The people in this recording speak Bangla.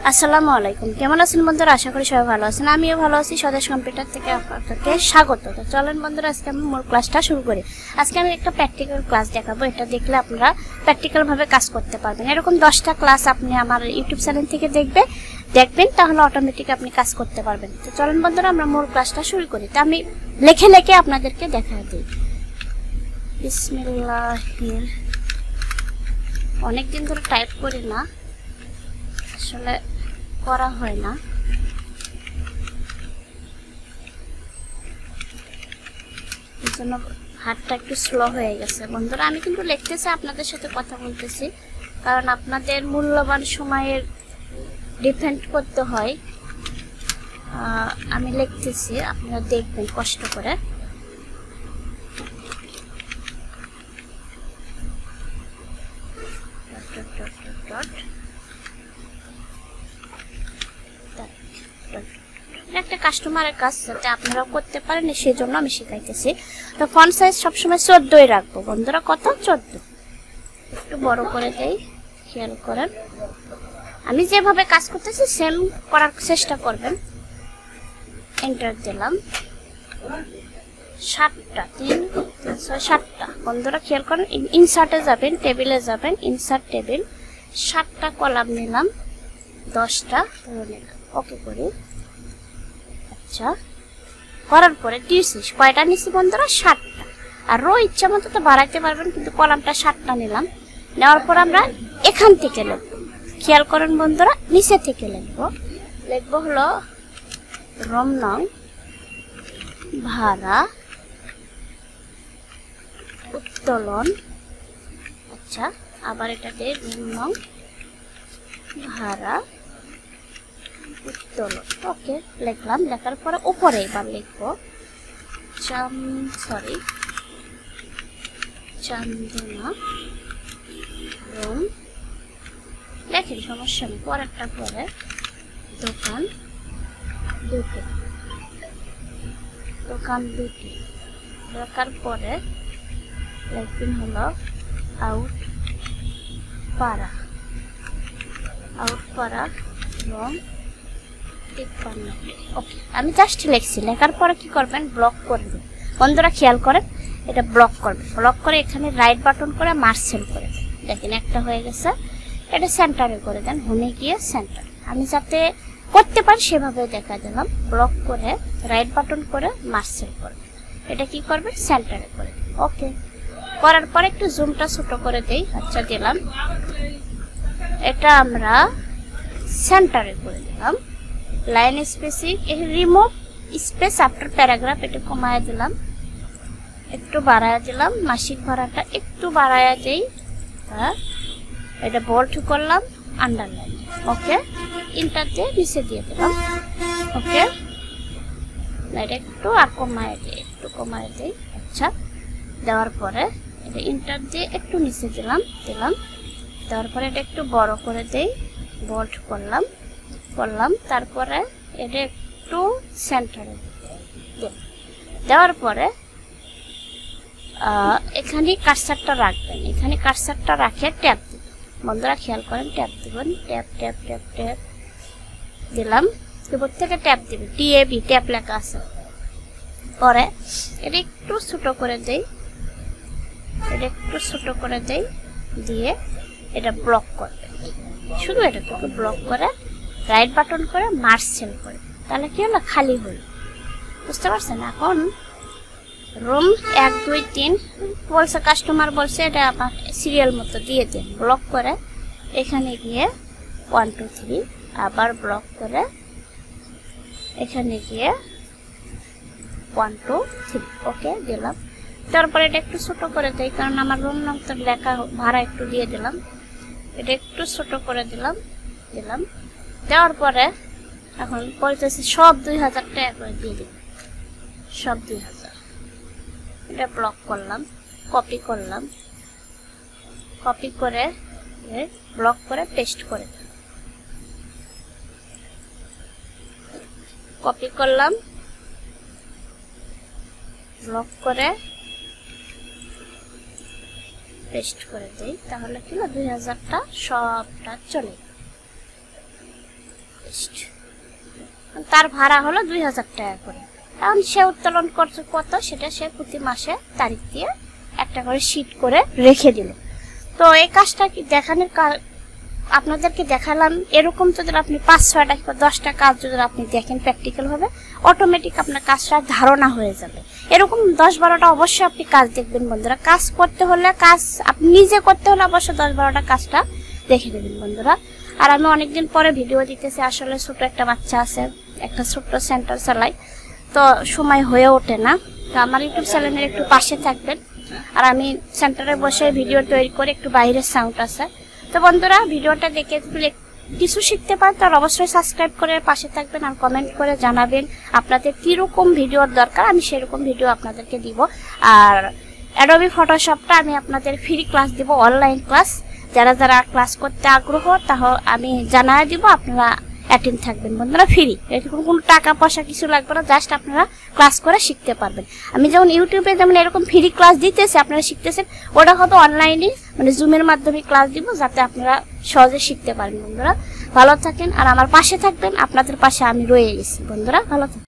আসসালামু আলাইকুম। কেমন আছেন বন্ধুরা? আশা করি সবাই ভালো আছেন। আমিও ভালো আছি। স্বদেশ কম্পিউটার থেকে আপনাদেরকে স্বাগত। তো চলেন বন্ধুরা, আজকে আমি মূল ক্লাসটা শুরু করি। আজকে আমি একটা প্র্যাকটিক্যাল ক্লাস দেখাবো। এটা দেখলে আপনারা প্র্যাকটিক্যাল ভাবে কাজ করতে পারবেন। এরকম 10টা ক্লাস আপনি আমার ইউটিউব চ্যানেল থেকে দেখবেন, তাহলে অটোমেটিক আপনি কাজ করতে পারবেন। তো চলেন বন্ধুরা, আমরা মূল ক্লাসটা শুরু করি। তো আমি লেখে আপনাদেরকে দেখাই দিই। বিসমিল্লাহির। অনেকদিন ধরে টাইপ করি না, আসলে করা হয় না। এই জন্য হাতটা একটু স্লো হয়ে গেছে বন্ধুরা। আমি কিন্তু লিখতেছি, আপনাদের সাথে কথা বলতেছি, কারণ আপনাদের মূল্যবান সময়ের ডিপেন্ড করতে হয়। আমি লিখতেছি, আপনারা দেখবেন কষ্ট করে। একটা কাস্টমারের কাজ যাতে আপনারা করতে পারেন, সেই জন্য আমি শিখাইতেছি। তো ফন্ট সাইজ সবসময় 14ই রাখবো বন্ধুরা। কত? 14। একটু বড় করে দেই, খেয়াল করেন। আমি যেভাবে কাজ করতেছি সেম করার চেষ্টা করবেন। এন্টার দিলাম। 7টা 3 6 7টা বন্ধুরা খেয়াল করেন। ইনসার্টে যাবেন, টেবিলে যাবেন, ইনসার্ট টেবিল। 7টা কলাম নিলাম, 10টা রো নিলাম। ওকে করি। আচ্ছা, করার পরে দিয়েছিস কয়টা নিছি বন্ধুরা? 7টা। আর রো ইচ্ছা মতো তো বাড়াইতে পারবেন, কিন্তু কলামটা 7টা নিলাম। নেওয়ার পর আমরা এখান থেকে লিখব। খেয়াল করেন বন্ধুরা, নিচে থেকে লিখবো হলো রুম নং, ভাড়া, উত্তোলন। আচ্ছা, আবার এটাতে রুম নং, ভাড়া, উত্তোলন। ওকে লিখলাম। লেখার পরে উপরে এবার লিখবো চান্দনা রুম। দেখেন সমস্যা নেই। পরেরটা পরে দোকান দুটি লেখার পরে লিখবেন হলো আউট পাড়া রুম 53। ওকে, আমি জাস্ট লিখছি। লেখার পরে কি করবেন? ব্লক করবেন বন্ধুরা। খেয়াল করেন, এটা ব্লক করবেন। ব্লক করে এখানে রাইট বাটন করে মার্সেল করে দেন। দেখেন একটা হয়ে গেছে। এটা সেন্টারে করে দেন, হোমে গিয়ে সেন্টার। আমি যাতে করতে পারি সেভাবে দেখা দিলাম। ব্লক করে রাইট বাটন করে মার্সেল করে এটা কি করবেন? সেন্টারে করে দেন। ওকে করার পরে একটু জুমটা ছোট করে দেই। আচ্ছা দিলাম। এটা আমরা সেন্টারে করে দিলাম। Line spacing, remove space after paragraph, এটা কমায় দিলাম, একটু বাড়ায় দিলাম। মাসিক ভাড়াটা একটু বাড়ায় দেই। এটা বোল্ড করলাম, আন্ডারলাইন। ওকে, ইন্টার দিয়ে নিচে দিয়ে দিলাম। ওকে, এটা একটু আর কমায় দিই। আচ্ছা, দেওয়ার পরে এটা ইন্টার দিয়ে একটু নিচে দিলাম। দেওয়ার পরে এটা একটু বড় করে দেই, বোল্ড করলাম। তারপরে এটা একটু সেন্টারে দেওয়ার পরে এখানে কার্সারটা রাখবেন। এখানে কার্সারটা রাখে ট্যাপ দিবেন বন্ধুরা। খেয়াল করেন, ট্যাপ দিবেন। ট্যাপ দিলাম। কিবোর্ড থেকে ট্যাপ দিবেন, TAB ট্যাপ লেখা আছে। পরে এটা একটু ছোট করে দেই, দিয়ে এটা ব্লক করবেন। শুধু এটাকে ব্লক করে রাইট বাটন করে মার্সেল করে, তাহলে কি হলো? খালি হলো। বুঝতে পারছেন? এখন রুম 1 2 3 বলছে, কাস্টমার বলছে এটা আপনার সিরিয়াল মতো দিয়ে দিন। ব্লক করে এখানে গিয়ে 1 2 3, আবার ব্লক করে এখানে গিয়ে 1 2 3। ওকে দিলাম। তারপরে এটা একটু ছোট করে দেই, কারণ আমার রুম নম্বর লেখা ভাড়া একটু দিয়ে দিলাম। এটা একটু ছোট করে দিলাম। দেওয়ার পরে এখন বলতেছি সব 2000 টাকা করে দিয়ে দিন, সব 2000। এটা ব্লক করলাম, কপি করে ব্লক করে পেস্ট করে কপি করলাম, ব্লক করে পেস্ট করে দেই, তাহলে কি 2000টা সবটা চলে আর্টিস্ট, তার ভাড়া হলো 2000 টাকা করে। এখন সে উত্তোলন করছে কত, সেটা সে প্রতি মাসে তারিখ দিয়ে একটা করে শীট করে রেখে দিল। তো এই কাজটা কি দেখানোর আপনাদেরকে দেখালাম। এরকম যদি আপনি 5-6টা বা 10টা কাজ যদি আপনি দেখেন প্র্যাকটিক্যাল ভাবে, অটোমেটিক আপনার কাজটা ধারণা হয়ে যাবে। এরকম 10-12টা অবশ্যই আপনি কাজ দেখবেন বন্ধুরা। কাজ করতে হলে, কাজ আপনি নিজে করতে হলে অবশ্যই 10-12টা কাজটা দেখে নেবেন বন্ধুরা। আর আমি অনেকদিন পরে ভিডিও দিতেছি, আসলে ছোট একটা বাচ্চা আছে, একটা ছোট্ট সেন্টার চালাই, তো সময় হয়ে ওঠে না। তো আমার ইউটিউব চ্যানেলের একটু পাশে থাকবেন। আর আমি সেন্টারে বসে ভিডিও তৈরি করে, একটু বাইরের সাউন্ড আছে। তো বন্ধুরা, ভিডিওটা দেখে কিছু শিখতে পারেন তার অবশ্যই সাবস্ক্রাইব করে পাশে থাকবেন, আর কমেন্ট করে জানাবেন আপনাদের কিরকম ভিডিওর দরকার, আমি সেরকম ভিডিও আপনাদেরকে দিব। আর অ্যাডোবি ফটোশপটা আমি আপনাদের ফ্রি ক্লাস দিব, অনলাইন ক্লাস। যারা যারা ক্লাস করতে আগ্রহ তাহলে আমি জানাই দিব, আপনারা অ্যাটেন্ড থাকবেন বন্ধুরা, ফ্রি। এরকম কোনো টাকা পয়সা কিছু লাগবে না, জাস্ট আপনারা ক্লাস করে শিখতে পারবেন। আমি যেমন ইউটিউবে যেমন এরকম ফ্রি ক্লাস দিতেছি, আপনারা শিখতেছেন, ওটা হয়তো অনলাইনে মানে জুমের মাধ্যমে ক্লাস দিব, যাতে আপনারা সহজে শিখতে পারেন বন্ধুরা। ভালো থাকেন আর আমার পাশে থাকবেন, আপনাদের পাশে আমি রয়ে গেছি বন্ধুরা। ভালো থাকেন।